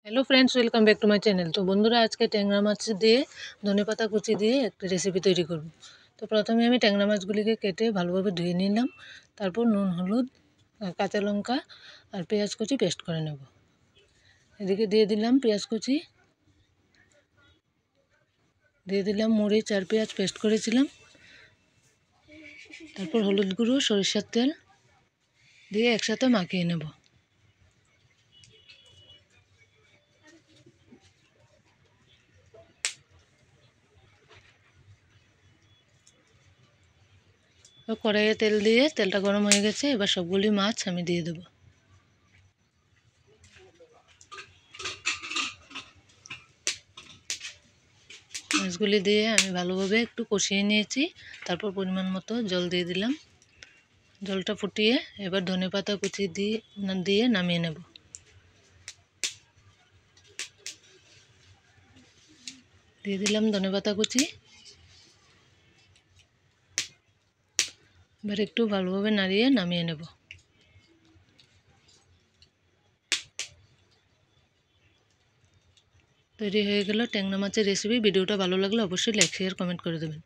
Hello friends, welcome back to my channel. तो बंधुरा आज के टैंगरा माछ दिए धनेपाता कुचि दिए एक रेसिपि तैरी करब। तो प्रथमे आमि टैंगरा माछगुलिके केटे भालोभाबे धुए निलाम, तारपर नुन हलुद काँचा लंका और पेঁয়াজ कुचि पेस्ट करे नेब। एदिके दिए दिलाम पेঁয়াজ कुचि, दिए दिलाम मरिच और पेঁয়াজ पेस्ट करेছিলাম, तारपर हलुद गुঁড়ो सरिषार तेल दिए एकसाथे माखिए नेब। कड़ाइए तेल दिए तेलटा गरम हो गेছে, এবার সবগুলি মাছ আমি দিয়ে দেব। মাছগুলি দিয়ে আমি ভালোভাবে একটু কষিয়ে নিয়েছি, তারপর পরিমাণ মতো জল দিয়ে দিলাম। জলটা ফুটিয়ে এবার ধনেপাতা কুচি দিয়ে নামিয়ে নেব। দিয়ে দিলাম ধনেপাতা কুচি। এবার একটু ভালোভাবে নাড়িয়ে নামিয়ে নেব। তৈরি হয়ে গেল ট্যাংরা মাছের রেসিপি। ভিডিওটা ভালো লাগলে অবশ্যই লাইক শেয়ার কমেন্ট করে দেবেন।